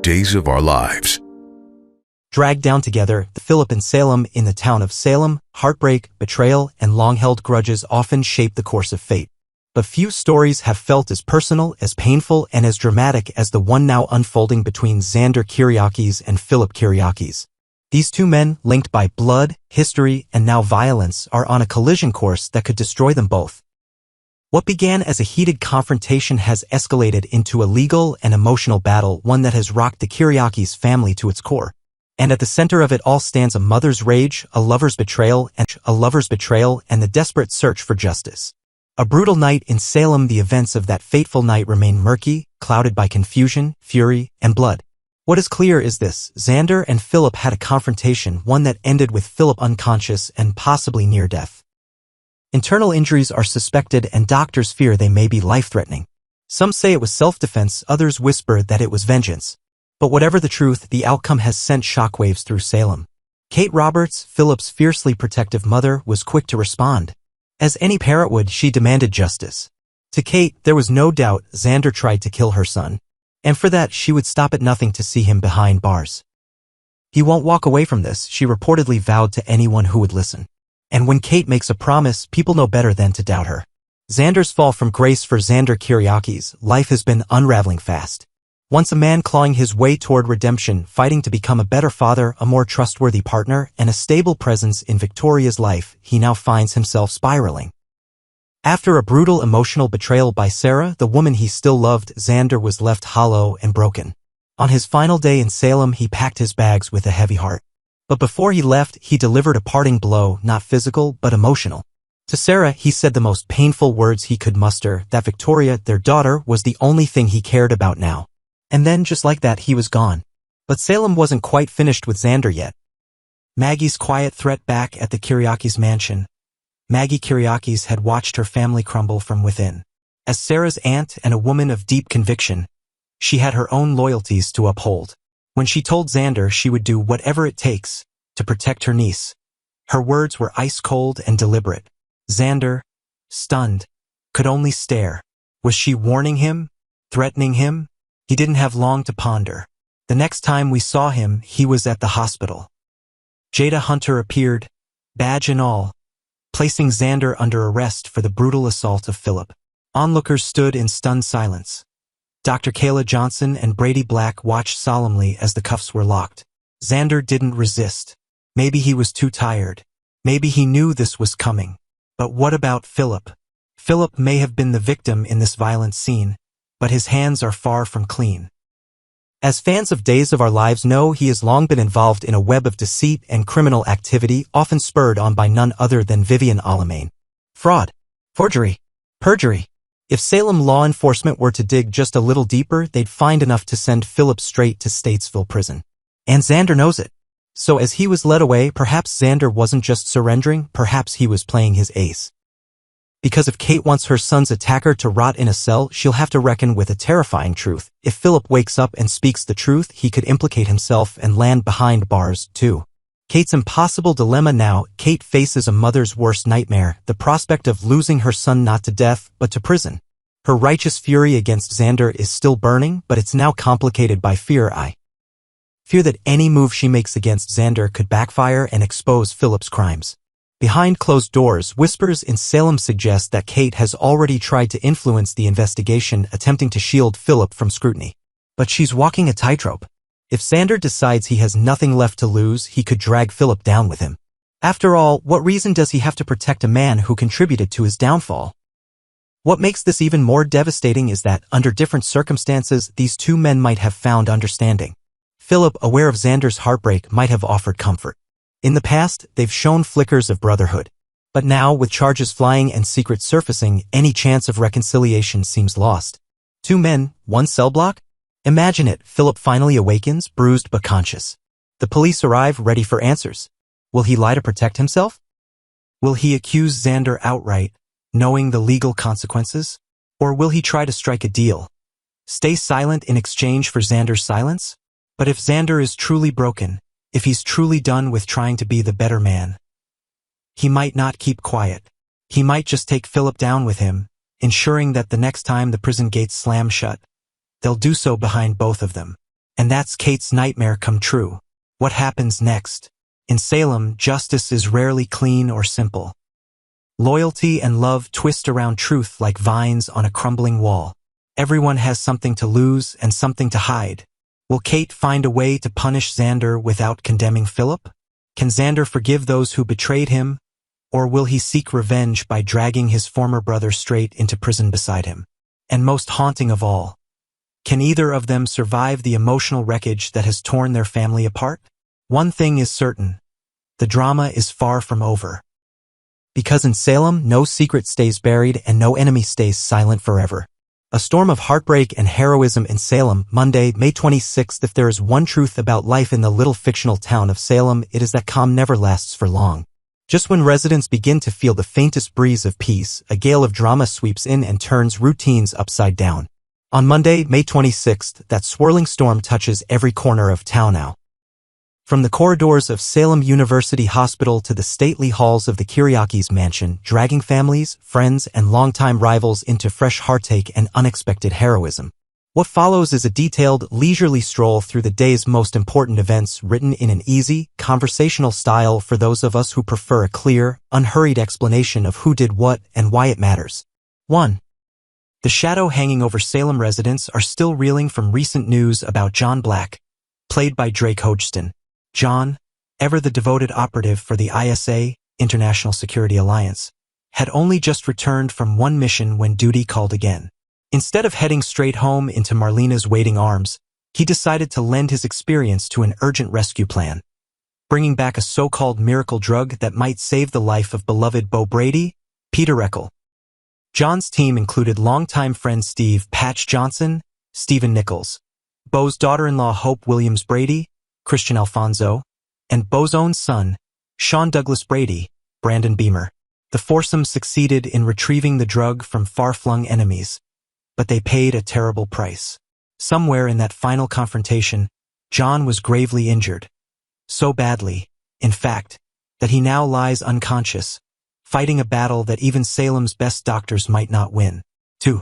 Days of Our Lives. Dragged down together, Phillip and Salem in the town of Salem, heartbreak, betrayal, and long-held grudges often shape the course of fate. But few stories have felt as personal, as painful, and as dramatic as the one now unfolding between Xander Kiriakis and Phillip Kiriakis. These two men, linked by blood, history, and now violence, are on a collision course that could destroy them both. What began as a heated confrontation has escalated into a legal and emotional battle, one that has rocked the Kiriakis family to its core. And at the center of it all stands a mother's rage, a lover's betrayal, and the desperate search for justice. A brutal night in Salem. The events of that fateful night remain murky, clouded by confusion, fury, and blood. What is clear is this: Xander and Phillip had a confrontation, one that ended with Phillip unconscious and possibly near death. Internal injuries are suspected, and doctors fear they may be life-threatening. Some say it was self-defense, others whisper that it was vengeance. But whatever the truth, the outcome has sent shockwaves through Salem. Kate Roberts, Phillip's fiercely protective mother, was quick to respond. As any parent would, she demanded justice. To Kate, there was no doubt Xander tried to kill her son. And for that, she would stop at nothing to see him behind bars. "He won't walk away from this," she reportedly vowed to anyone who would listen. And when Kate makes a promise, people know better than to doubt her. Xander's fall from grace. For Xander Kiriakis, life has been unraveling fast. Once a man clawing his way toward redemption, fighting to become a better father, a more trustworthy partner, and a stable presence in Victoria's life, he now finds himself spiraling. After a brutal emotional betrayal by Sarah, the woman he still loved, Xander was left hollow and broken. On his final day in Salem, he packed his bags with a heavy heart. But before he left, he delivered a parting blow, not physical, but emotional. To Sarah, he said the most painful words he could muster, that Victoria, their daughter, was the only thing he cared about now. And then, just like that, he was gone. But Salem wasn't quite finished with Xander yet. Maggie's quiet threat back at the Kiriakis mansion. Maggie Kiriakis had watched her family crumble from within. As Sarah's aunt and a woman of deep conviction, she had her own loyalties to uphold. When she told Xander she would do whatever it takes to protect her niece, her words were ice-cold and deliberate. Xander, stunned, could only stare. Was she warning him? Threatening him? He didn't have long to ponder. The next time we saw him, he was at the hospital. Jada Hunter appeared, badge and all, placing Xander under arrest for the brutal assault of Phillip. Onlookers stood in stunned silence. Dr. Kayla Johnson and Brady Black watched solemnly as the cuffs were locked. Xander didn't resist. Maybe he was too tired. Maybe he knew this was coming. But what about Phillip? Phillip may have been the victim in this violent scene, but his hands are far from clean. As fans of Days of Our Lives know, he has long been involved in a web of deceit and criminal activity, often spurred on by none other than Vivian Alamain. Fraud, forgery, perjury. If Salem law enforcement were to dig just a little deeper, they'd find enough to send Phillip straight to Statesville prison. And Xander knows it. So as he was led away, perhaps Xander wasn't just surrendering, perhaps he was playing his ace. Because if Kate wants her son's attacker to rot in a cell, she'll have to reckon with a terrifying truth. If Phillip wakes up and speaks the truth, he could implicate himself and land behind bars, too. Kate's impossible dilemma now. Kate faces a mother's worst nightmare, the prospect of losing her son not to death, but to prison. Her righteous fury against Xander is still burning, but it's now complicated by fear. Fear that any move she makes against Xander could backfire and expose Phillip's crimes. Behind closed doors, whispers in Salem suggest that Kate has already tried to influence the investigation, attempting to shield Phillip from scrutiny. But she's walking a tightrope. If Xander decides he has nothing left to lose, he could drag Phillip down with him. After all, what reason does he have to protect a man who contributed to his downfall? What makes this even more devastating is that, under different circumstances, these two men might have found understanding. Phillip, aware of Xander's heartbreak, might have offered comfort. In the past, they've shown flickers of brotherhood. But now, with charges flying and secrets surfacing, any chance of reconciliation seems lost. Two men, one cell block? Imagine it. Phillip finally awakens, bruised but conscious. The police arrive, ready for answers. Will he lie to protect himself? Will he accuse Xander outright, knowing the legal consequences? Or will he try to strike a deal? Stay silent in exchange for Xander's silence? But if Xander is truly broken, if he's truly done with trying to be the better man, he might not keep quiet. He might just take Phillip down with him, ensuring that the next time the prison gates slam shut, they'll do so behind both of them. And that's Kate's nightmare come true. What happens next? In Salem, justice is rarely clean or simple. Loyalty and love twist around truth like vines on a crumbling wall. Everyone has something to lose and something to hide. Will Kate find a way to punish Xander without condemning Phillip? Can Xander forgive those who betrayed him? Or will he seek revenge by dragging his former brother straight into prison beside him? And most haunting of all, can either of them survive the emotional wreckage that has torn their family apart? One thing is certain. The drama is far from over. Because in Salem, no secret stays buried and no enemy stays silent forever. A storm of heartbreak and heroism in Salem, Monday, May 26th. If there is one truth about life in the little fictional town of Salem, it is that calm never lasts for long. Just when residents begin to feel the faintest breeze of peace, a gale of drama sweeps in and turns routines upside down. On Monday, May 26th, that swirling storm touches every corner of town now. From the corridors of Salem University Hospital to the stately halls of the Kiriakis mansion, dragging families, friends, and longtime rivals into fresh heartache and unexpected heroism. What follows is a detailed, leisurely stroll through the day's most important events, written in an easy, conversational style for those of us who prefer a clear, unhurried explanation of who did what and why it matters. 1. The shadow hanging over Salem residents are still reeling from recent news about John Black, played by Drake Hodgson. John, ever the devoted operative for the ISA, International Security Alliance, had only just returned from one mission when duty called again. Instead of heading straight home into Marlena's waiting arms, he decided to lend his experience to an urgent rescue plan, bringing back a so-called miracle drug that might save the life of beloved Bo Brady, Peter Reckel. John's team included longtime friend Steve Patch Johnson, Stephen Nichols, Bo's daughter-in-law Hope Williams Brady, Christian Alfonso, and Bo's own son, Sean Douglas Brady, Brandon Beamer. The foursome succeeded in retrieving the drug from far-flung enemies, but they paid a terrible price. Somewhere in that final confrontation, John was gravely injured. So badly, in fact, that he now lies unconscious, fighting a battle that even Salem's best doctors might not win. 2.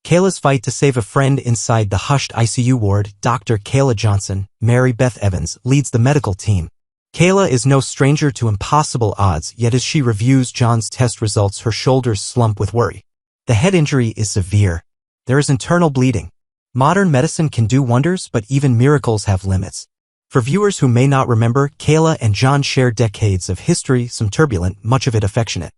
Kayla's fight to save a friend inside the hushed ICU ward. Dr. Kayla Johnson, Mary Beth Evans, leads the medical team. Kayla is no stranger to impossible odds, yet as she reviews John's test results, her shoulders slump with worry. The head injury is severe. There is internal bleeding. Modern medicine can do wonders, but even miracles have limits. For viewers who may not remember, Kayla and John share decades of history, some turbulent, much of it affectionate.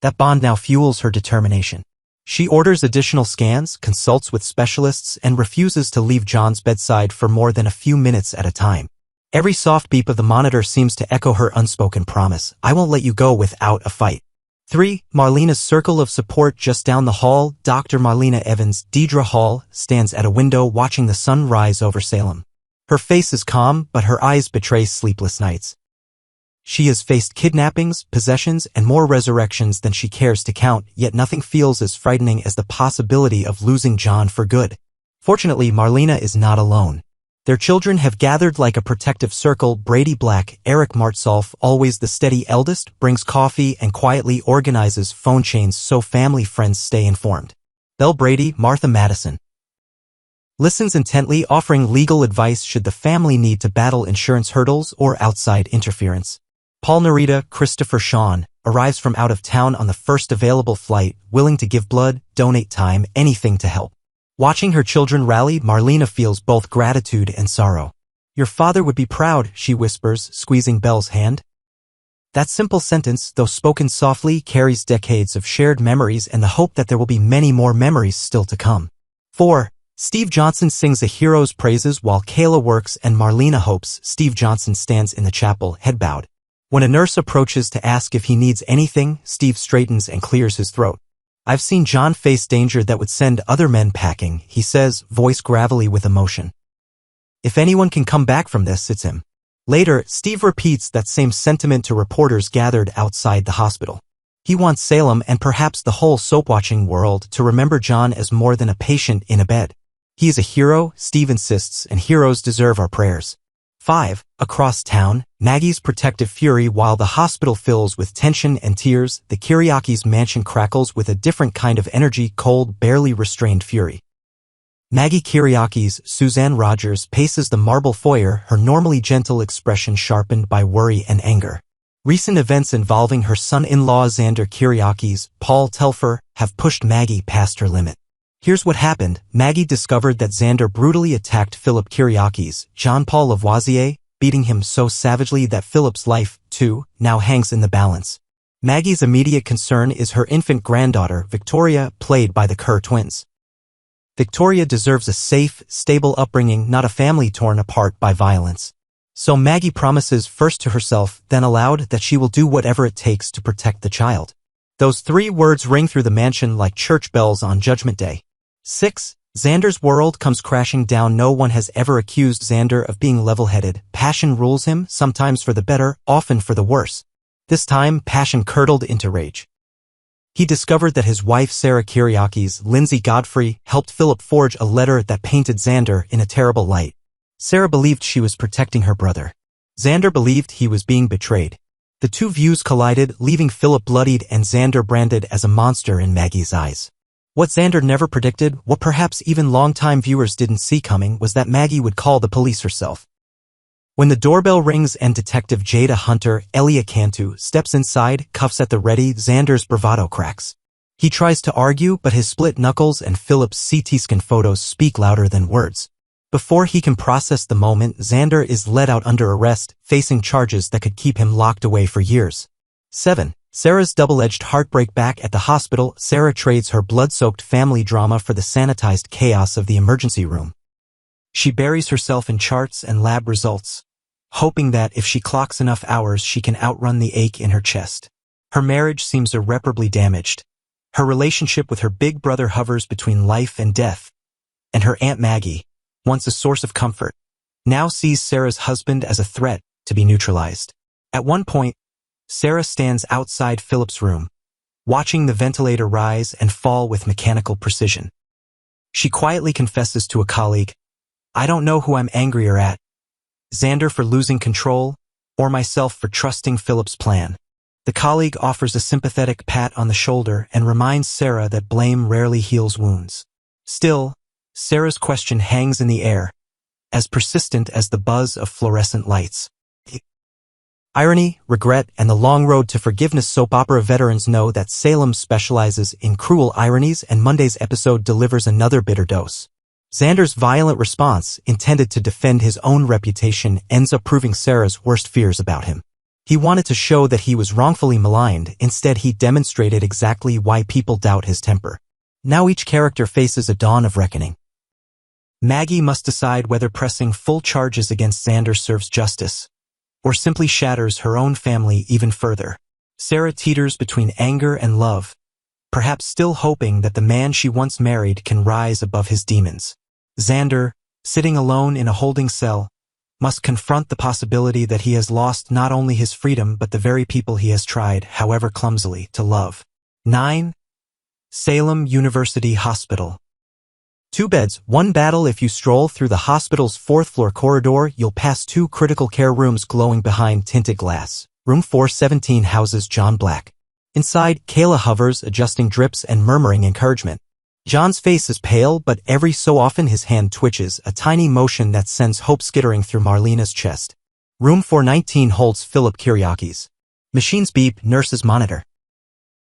That bond now fuels her determination. She orders additional scans, consults with specialists, and refuses to leave John's bedside for more than a few minutes at a time. Every soft beep of the monitor seems to echo her unspoken promise: I won't let you go without a fight. 3. Marlena's circle of support just down the hall. Dr. Marlena Evans, Deidre Hall, stands at a window watching the sun rise over Salem. Her face is calm, but her eyes betray sleepless nights. She has faced kidnappings, possessions, and more resurrections than she cares to count, yet nothing feels as frightening as the possibility of losing John for good. Fortunately, Marlena is not alone. Their children have gathered like a protective circle. Brady Black, Eric Martsolf, always the steady eldest, brings coffee and quietly organizes phone chains so family friends stay informed. Belle Brady, Martha Madison, listens intently, offering legal advice should the family need to battle insurance hurdles or outside interference. Paul Narita, Christopher Sean, arrives from out of town on the first available flight, willing to give blood, donate time, anything to help. Watching her children rally, Marlena feels both gratitude and sorrow. Your father would be proud, she whispers, squeezing Belle's hand. That simple sentence, though spoken softly, carries decades of shared memories and the hope that there will be many more memories still to come. 4. Steve Johnson sings a hero's praises while Kayla works and Marlena hopes. Steve Johnson stands in the chapel, head bowed. When a nurse approaches to ask if he needs anything, Steve straightens and clears his throat. I've seen John face danger that would send other men packing, he says, voice gravelly with emotion. If anyone can come back from this, it's him. Later, Steve repeats that same sentiment to reporters gathered outside the hospital. He wants Salem and perhaps the whole soap-watching world to remember John as more than a patient in a bed. He is a hero, Steve insists, and heroes deserve our prayers. 5. Across town, Maggie's protective fury. While the hospital fills with tension and tears, the Kiriakis mansion crackles with a different kind of energy, cold, barely restrained fury. Maggie Kiriakis, Suzanne Rogers, paces the marble foyer, her normally gentle expression sharpened by worry and anger. Recent events involving her son-in-law Xander Kiriakis, Paul Telfer, have pushed Maggie past her limit. Here's what happened. Maggie discovered that Xander brutally attacked Phillip Kiriakis, Jean-Paul Lavoisier, beating him so savagely that Philip's life, too, now hangs in the balance. Maggie's immediate concern is her infant granddaughter, Victoria, played by the Kerr twins. Victoria deserves a safe, stable upbringing, not a family torn apart by violence. So Maggie promises first to herself, then aloud, that she will do whatever it takes to protect the child. Those 3 words ring through the mansion like church bells on Judgment Day. 6. Xander's world comes crashing down. No one has ever accused Xander of being level-headed. Passion rules him, sometimes for the better, often for the worse. This time, passion curdled into rage. He discovered that his wife Sarah Kiriakis, Lindsay Godfrey, helped Phillip forge a letter that painted Xander in a terrible light. Sarah believed she was protecting her brother. Xander believed he was being betrayed. The 2 views collided, leaving Phillip bloodied and Xander branded as a monster in Maggie's eyes. What Xander never predicted, what perhaps even longtime viewers didn't see coming, was that Maggie would call the police herself. When the doorbell rings and Detective Jada Hunter, Elia Cantu, steps inside, cuffs at the ready, Xander's bravado cracks. He tries to argue, but his split knuckles and Phillip's CT scan photos speak louder than words. Before he can process the moment, Xander is led out under arrest, facing charges that could keep him locked away for years. 7. Sarah's double-edged heartbreak. Back at the hospital, Sarah trades her blood-soaked family drama for the sanitized chaos of the emergency room. She buries herself in charts and lab results, hoping that if she clocks enough hours she can outrun the ache in her chest. Her marriage seems irreparably damaged. Her relationship with her big brother hovers between life and death. And her Aunt Maggie, once a source of comfort, now sees Sarah's husband as a threat to be neutralized. At one point, Sarah stands outside Phillip's room, watching the ventilator rise and fall with mechanical precision. She quietly confesses to a colleague, "I don't know who I'm angrier at, Xander for losing control, or myself for trusting Phillip's plan." The colleague offers a sympathetic pat on the shoulder and reminds Sarah that blame rarely heals wounds. Still, Sarah's question hangs in the air, as persistent as the buzz of fluorescent lights. Irony, regret, and the long road to forgiveness. Soap opera veterans know that Salem specializes in cruel ironies, and Monday's episode delivers another bitter dose. Xander's violent response, intended to defend his own reputation, ends up proving Sarah's worst fears about him. He wanted to show that he was wrongfully maligned. Instead, he demonstrated exactly why people doubt his temper. Now each character faces a dawn of reckoning. Maggie must decide whether pressing full charges against Xander serves justice, or simply shatters her own family even further. Sarah teeters between anger and love, perhaps still hoping that the man she once married can rise above his demons. Xander, sitting alone in a holding cell, must confront the possibility that he has lost not only his freedom but the very people he has tried, however clumsily, to love. 9. Salem University Hospital. 2 beds, 1 battle. If you stroll through the hospital's 4th-floor corridor, you'll pass 2 critical care rooms glowing behind tinted glass. Room 417 houses John Black. Inside, Kayla hovers, adjusting drips and murmuring encouragement. John's face is pale, but every so often his hand twitches, a tiny motion that sends hope skittering through Marlena's chest. Room 419 holds Phillip Kiriakis. Machines beep, nurses monitor.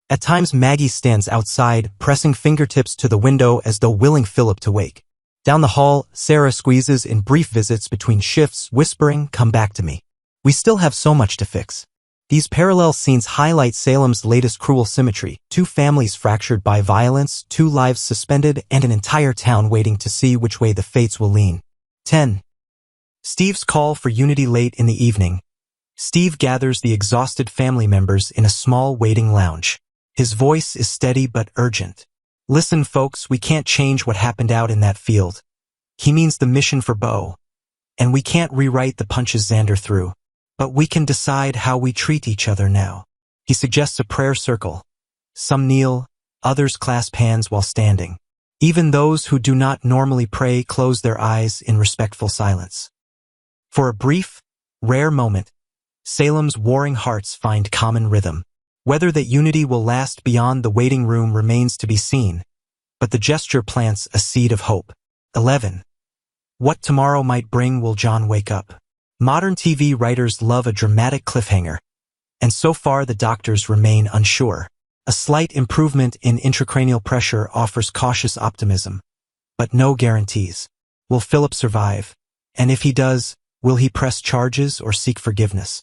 At times Maggie stands outside, pressing fingertips to the window as though willing Phillip to wake. Down the hall, Sarah squeezes in brief visits between shifts, whispering, "Come back to me. We still have so much to fix." These parallel scenes highlight Salem's latest cruel symmetry: 2 families fractured by violence, 2 lives suspended, and an entire town waiting to see which way the fates will lean. 10. Steve's call for unity. Late in the evening, Steve gathers the exhausted family members in a small waiting lounge. His voice is steady but urgent. "Listen, folks, we can't change what happened out in that field." He means the mission for Bo. "And we can't rewrite the punches Xander threw. But we can decide how we treat each other now." He suggests a prayer circle. Some kneel, others clasp hands while standing. Even those who do not normally pray close their eyes in respectful silence. For a brief, rare moment, Salem's warring hearts find common rhythm. Whether that unity will last beyond the waiting room remains to be seen, but the gesture plants a seed of hope. 11. What tomorrow might bring, will John wake up? Modern TV writers love a dramatic cliffhanger, and so far the doctors remain unsure. A slight improvement in intracranial pressure offers cautious optimism, but no guarantees. Will Phillip survive? And if he does, will he press charges or seek forgiveness?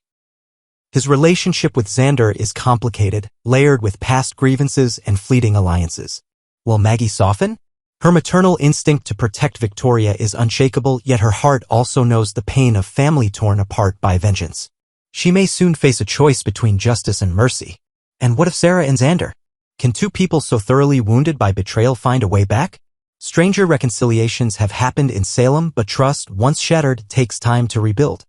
His relationship with Xander is complicated, layered with past grievances and fleeting alliances. Will Maggie soften? Her maternal instinct to protect Victoria is unshakable, yet her heart also knows the pain of family torn apart by vengeance. She may soon face a choice between justice and mercy. And what if Sarah and Xander? Can two people so thoroughly wounded by betrayal find a way back? Stranger reconciliations have happened in Salem, but trust, once shattered, takes time to rebuild.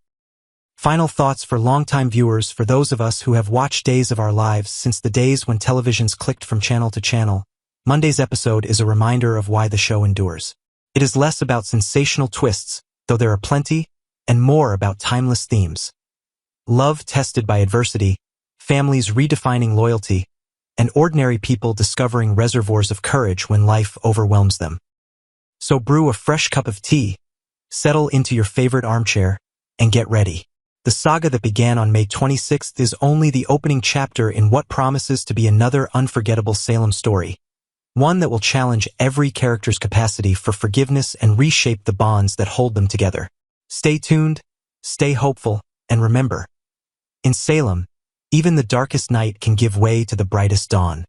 Final thoughts for longtime viewers, for those of us who have watched days of our lives since the days when televisions clicked from channel to channel. Monday's episode is a reminder of why the show endures. It is less about sensational twists, though there are plenty, and more about timeless themes. Love tested by adversity, families redefining loyalty, and ordinary people discovering reservoirs of courage when life overwhelms them. So brew a fresh cup of tea, settle into your favorite armchair, and get ready. The saga that began on May 26th is only the opening chapter in what promises to be another unforgettable Salem story. One that will challenge every character's capacity for forgiveness and reshape the bonds that hold them together. Stay tuned, stay hopeful, and remember, in Salem, even the darkest night can give way to the brightest dawn.